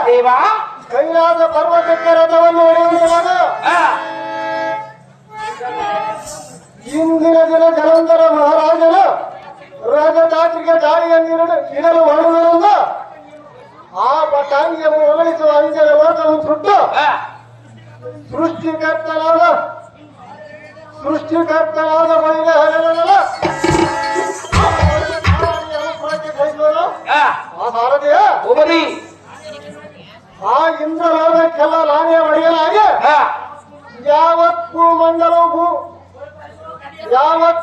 ದೇವಾ ಕೈಲಾಸ ಪರ್ವತಕ್ಕೆ ರಥವನ್ನು ಹೊಡೆಯುವಾಗ ಇಂದಿನ ದಿನ ಜಲಂಧರ ಮಹಾರಾಜನ ರಾಜದಾತ್ರಿಗೆ ದಾಳಿಯನ್ನಿಡಲು ಹೊರಡುವುದರಿಂದ ಆ ಪಟಾಂಗಿಯನ್ನು ಒಗಳಿಸುವ ಅಂಜನ ಲೋಕವನ್ನು ಸುಟ್ಟು ಸೃಷ್ಟಿಕರ್ತನಾದ ಮಹಿಳೆ ಹರಳಲ್ಲ ಆ ಸಾರಥಿಯ ಆ ಇಂದ್ರಲೋಕಕ್ಕೆಲ್ಲ ನಾನೇ ಒಡೆಯಲಾಗಿ ಯಾವತ್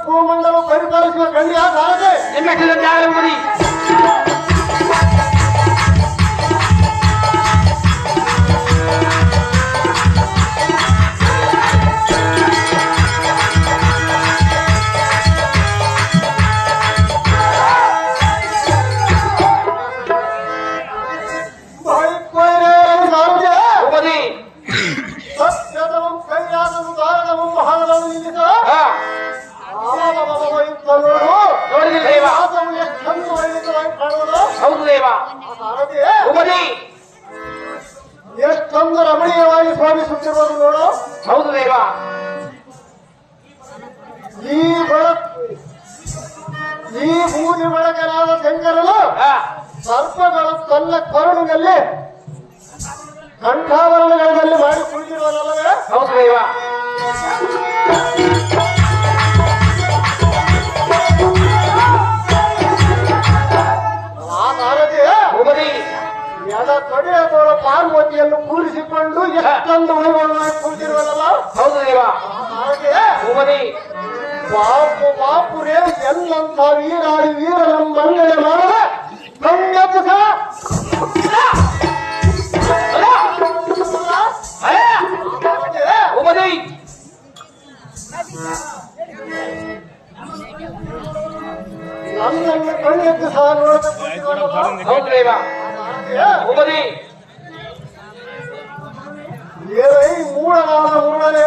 ಭೂಮಂಡಲವು ಪರಿಪಾಲಿಸುವ ಗಣ್ಯ ಸಾರಥಿ ಎಷ್ಟೊಂದು ರಮಣೀಯವಾಗಿ ಸ್ವಾಮಿಸುತ್ತಿರುವುದು ನೋಡು. ಹೌದು ದೇವ. ಈ ಬೂದಿ ಬೆಳಕನಾದ ಶಂಕರನು ಸರ್ಪಗಳು ತನ್ನ ಕೊರಳಿನಲ್ಲಿ ಕಂಠಾಭರಣಗಳಲ್ಲಿ ಮಾಡಿ ಕುಳಿತಿರುವನಲ್ಲವೇ? ಹೌದು ದೇವ. ಆ ಸಾರಥಿ ಎಡ ತೊಡೆಯ ತೋಳ ಪಾರ್ವತಿಯನ್ನು ಕೂರಿಸಿಕೊಂಡು ಎಷ್ಟೊಂದು ವೈಭವವಾಗಿ ಕೂರಿಸಿರುವನಲ್ಲ? ಹೌದು ದೇವ. ಬಾಪುರೇ ಎಲ್ಲಂತ ವೀರಾಡಿ ವೀರ ನಮ್ಮಂಗಡ ಮಾಡದ ಕಣ್ಣೆತ್ತಿಸ ನನ್ನನ್ನು ಕಣ್ಣೆತ್ತಿಸ ಏರೈ ಮೂಢನಾದ ಮೂಢನೇ,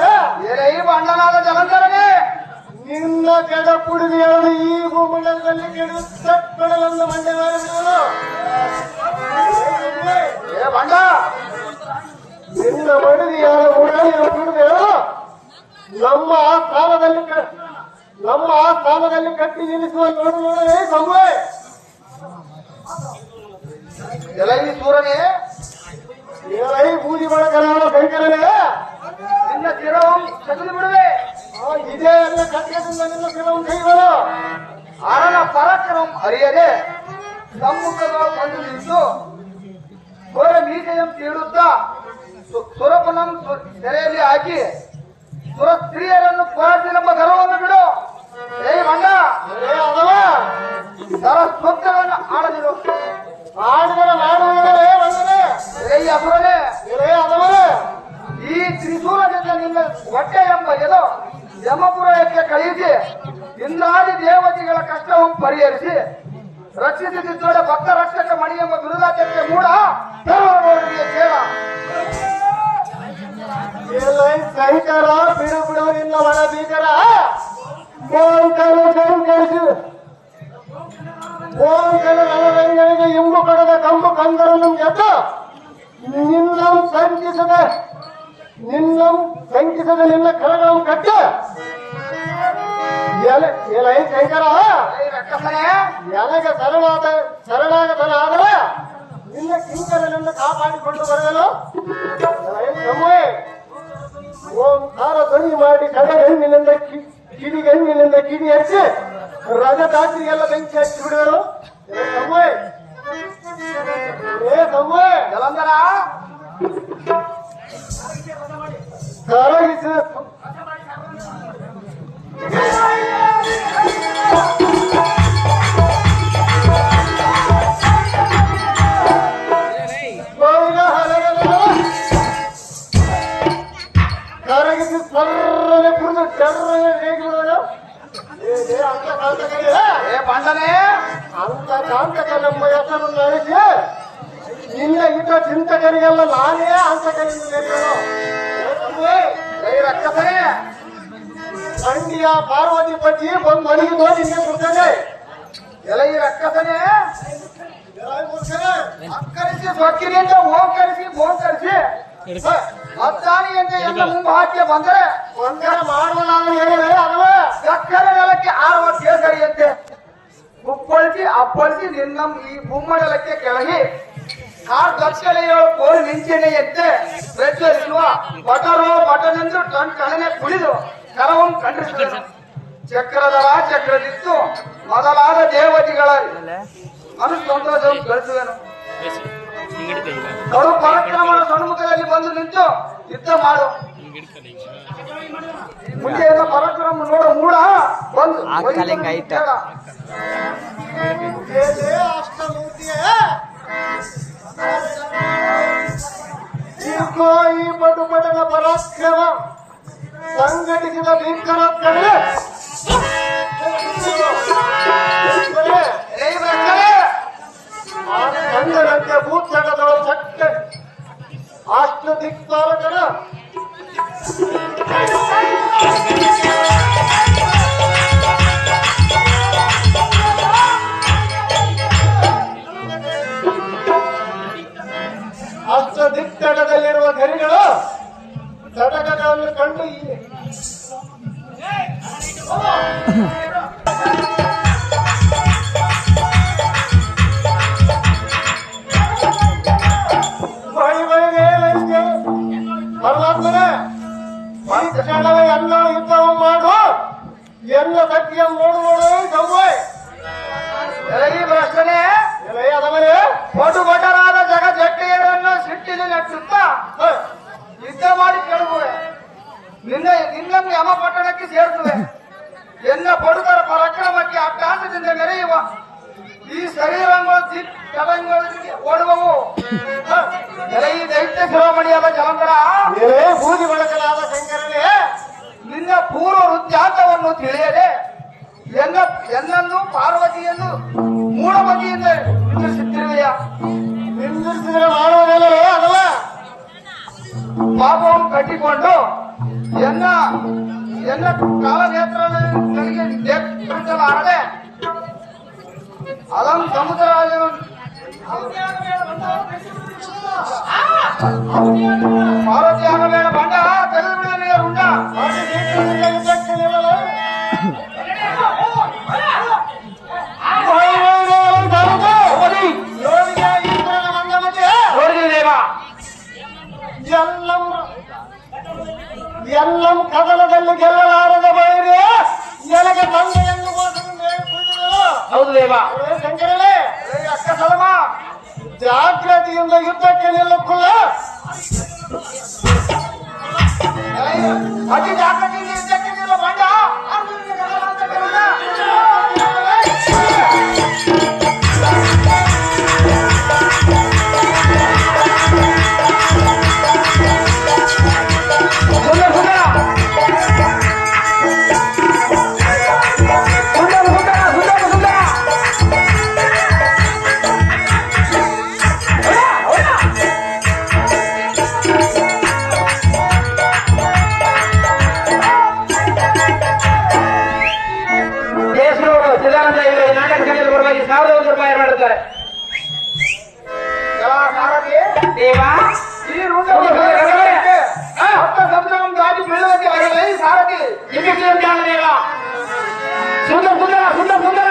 ಏರೈ ಬಣ್ಣನಾದ ಜಲಂಧರನೇ, ನಿನ್ನ ಕೆಡ ಕುಡಿದು ಎಳೆದು ಈ ಭೂಮಂಡಲದಲ್ಲಿ ಕೆಡದು ತಕ್ಕಡಲನ್ನು ಮಂಡ್ಯವಾಗಲು ಬಂಡ ನಿನ್ನ ಮಡಿದಿಯಾದ ಮೂಢನೆಯನ್ನು ಕುಡಿದು ಎಳೆದು ನಮ್ಮ ಆ ಸ್ಥಾನದಲ್ಲಿ ಕಟ್ಟಿ ನಿಲ್ಲಿಸುವ ನೋಡಲೇ ಸಂಭವ. ಎಲೈ ಸೂರನೇ, ಏರೈ ಬೂದಿ ಬೆಳಕನಾದ ಶಂಕರನೇ, ನಿನ್ನ ಶಿರವನ್ನು ತೆಗೆದು ಬಿಡುವೆ. ಇದೇ ಎಲ್ಲ ಕಟ್ಟದಿಂದ ನಿನ್ನ ಶಿರವನ್ನು ಕೈಗಳು ಅರನ ಪರಾಕ್ರಮ ಅರಿಯದೆ ಸಮ್ಮುಖದ ಬಂದು ನಿಂತು ಸೋರ ಮೀಸೆಯನ್ನು ತೀಡುತ್ತಾ ಸುರಪನನ್ನು ಸೆರೆಯಲ್ಲಿ ಹಾಕಿ ಸುರ ಸ್ತ್ರೀಯರನ್ನು ಪೋರಾಟಿನೆಂಬ ಗರ್ವವನ್ನು ಬಿಡು. ಬಂಡ ಸರ ಸ್ವತ್ತಗಳನ್ನು ಆಡದಿರು. ಆಡಿದರೆ ಮಾಡುವುದೇ ಬಂದರೆ ಅಸುರನೇ, ಅದವರೇ ಈ ತ್ರಿಶೂಲದಿಂದ ನಿನ್ನ ಹೊಟ್ಟೆ ಎಂಬ ಎದು ಯಮಪುರಕ್ಕೆ ಕಳುಹಿಸಿ ಇಂದ್ರಾದಿ ದೇವತೆಗಳ ಕಷ್ಟವನ್ನು ಪರಿಹರಿಸಿ ರಕ್ಷಿಸುತ್ತಿದ್ದೋಡ ಭಕ್ತ ರಕ್ಷಕ ಮಣಿ ಎಂಬ ಬಿರುದಾಚಕ್ಕೆ ಮೂಡ ಸೇವ. ಶಂಕರ ಬಿಡು ಬಿಡು ನಿನ್ನ ಒಣ ಬೀಗರ ರಂಗನಿಗೆ ಇಂಬು ಕಡದ ಕಂಬು ಕಂದರನ್ನು ಎದ್ದ ನಿನ್ನ ಶಂಕಿಸದ ನಿನ್ನ ಕರಗಳನ್ನು ಕಟ್ಟ ಎಲೈ ಶಂಕರ ಎನಗೆ ಶರಣಾಗತನಾದರೆ ನಿನ್ನ ಕಿಂಕರನನ್ನು ಕಾಪಾಡಿಕೊಂಡು ಬರಲು ಓಂಕಾರ ಧ್ವನಿ ಮಾಡಿ ಕಡಗಣ್ಣಿನಿಂದ ಕಿಡಿಗಣ್ಣಿನಿಂದ ಕಿಡಿ ಹಚ್ಚಿ ರಜದಾತ್ರಿಗೆಲ್ಲ ಬೆಂಕಿ ಹಚ್ಚಿ ಬಿಡುವರು. ಜಲಂಧರ ಕರಗಿಸಿ ಕರಗಿಸಿ ಸರ್ರನೆ ಕುಡಿದು ಟರ್ರನೆ ಹೇಗೆ ಬಿಡೋದು? ಬಂಡನೆ ಅಂತ ಕಾಂತಕ ನಮ್ಮ ಹೆಸರನ್ನು ಅಳಿಸಿ ನಿನ್ನ ಇದ್ದ ಚಿಂತಕರಿಗೆಲ್ಲ ನಾನೇ ಅಂತಕರಿಂದ ರಕ್ಷಸನೇ, ಮಂಡಿಯ ಪಾರ್ವತಿ ಪತಿ ಬಂದು ಮನೆಗೆ ನಿನ್ನೆ ಕೊಡ್ತೇನೆ. ಎಲೈ ರಕ್ಕಸನೇ, ಅಕ್ಕರಿಸಿ ಸೊಕ್ಕಿನಿಂದ ಓಂಕರಿಸಿ ಬೋಂಕರಿಸಿ ಮತ್ತಾನಿಯಂತೆ ಎಲ್ಲ ಮುಂದೆ ಹಾಕಿ ಬಂದರೆ ಒಂದರ ಮಾಡುವ ಹೇಳಿದ್ರೆ ಅಲ್ವಾ ಸಕ್ಕರೆ ನೆಲಕ್ಕೆ ಆರುವ ಕೇಸರಿಯಂತೆ ಕುಪ್ಪಳಿಸಿ ಅಪ್ಪಳಿಸಿ ನಿನ್ನ ಈ ಬುಮ್ಮಡಲಕ್ಕೆ ಕೆಳಗೆ ದಕ್ಷಲೆಯೋ ಕೋರಿ ಮಿಂಚನೆಯಂತೆ ಪ್ರಜ್ವಲಿಸುವ ಬಟರೋ ಬಟನೆಂದು ಕಣನೆ ಕುಳಿದು ಕರವನ್ನು ಖಂಡಿಸಿದನು. ಚಕ್ರಧರ ಚಕ್ರದಿತ್ತು ಮೊದಲಾದ ದೇವತೆಗಳ ಅನುಸಂತೋಷವನ್ನು ಗಳಿಸುವೆನು. ಕಡು ಪರಾಕ್ರಮದ ಸನ್ಮುಖದಲ್ಲಿ ಬಂದು ನಿಂತು ಯುದ್ಧ ಮಾಡು. ಮುಂದೆಯಿಂದ ಪರಾಕ್ರಮ ನೋಡು ಮೂಡ ಬಂದು ಅಷ್ಟಮೂರ್ತಿಯೇ ಈ ಪಟುಪಟನ ಪರಾಕ್ರಮ ಸಂಘಟಿಸಿದ ಭೀಕರ ಕಂಡರಂತೆ ಭೂತಡದ ಚಟ್ಟ ಅಷ್ಟ ದಿಕ್ಪಾಲಕನ ಅಷ್ಟ ದಿಕ್ತಡದಲ್ಲಿರುವ ಗರಿಗಳು ತಟಕಗಳನ್ನು ಕಂಡು ಪರಮಾತ್ಮನೇ ಎಲ್ಲ ಯುದ್ಧವ ಮಾಡು ಎಲ್ಲ ಸತ್ಯ ನೋಡು ಗವ್ವಾಯ್ ಈ ಪ್ರಶ್ನೆ ಅದವರೇ ಒಟ್ಟು ಬಟರಾದ ಜಗ ಜಟ್ಟಿಯರನ್ನು ಸಿಟ್ಟಿನ ನೆಟ್ಟುತ್ತಾ ಯುದ್ಧ ಮಾಡಿ ಕೇಳುವೆ. ನಿನ್ನನ್ನು ಯಮ ಪಟ್ಟಣಕ್ಕೆ ಸೇರಿಸುವೆ. ಎನ್ನ ಪಡುತರ ಪರಾಕ್ರಮಕ್ಕೆ ಅಟ್ಟಾಸದಿಂದ ಮೆರೆಯುವ ಈ ಶರೀರಗಳು ಕದಂಗಳಿಗೆ ಓಡುವವು. ಈ ದೈತ್ಯ ಶಿರೋಮಣಿಯಾದ ಜಲಂಧರ ಬೂದಿ ಬಳಸಲಾದ ಶಂಕರನೇ ನಿನ್ನ ಪೂರ್ವ ವೃತ್ತಾಂತವನ್ನು ತಿಳಿಯದೆ ಎನ್ನನ್ನು ಪಾರ್ವತಿಯನ್ನು ಮೂಢಮತಿಯಿಂದ ನಿಂದಿಸುತ್ತಿರುವೆಯ. ನಿಂದಿಸಿದ್ರೆ ಮಾಡುವುದಲ್ಲ ಅದಲ್ಲ ಪಾಪವನ್ನು ಕಟ್ಟಿಕೊಂಡು ಎನ್ನ ಕಾಲನೇತ್ರಗಳಿಗೆ ನೇತೃತ್ವಲಾರದೆ ಅದನ್ನು ಸಮುದ್ರ ಪಾರ್ವತಿ ಆಗಬೇಡ ಬಂಡ ತೆಗೆದು ಬಿಡಲಿಲ್ಲ ರುಂಡ. ಎಲ್ಲಂ ಕದನದಲ್ಲಿ ಗೆಲ್ಲಲಾರದ ಬೈರೆ ನನಗೆ ತಂದೆಯನ್ನು ಹೌದು ದೇವ. ಶಂಕರನೇ ಅಕ್ಕ ಸಲಮ ಜಾಗ್ರತೆಯಿಂದ ಯುದ್ಧಕ್ಕೆ ನಿಲ್ಲುತ್ತಿಲ್ಲ. ಅತಿ ಜಾಗ್ರತೆಯಿಂದ ಯುದ್ಧಕ್ಕೆ ನಿಲ್ಲ ಬಂಡ. ಸುಂದರ ಸುಂದರ ಸುಂದರ ಸುಂದರ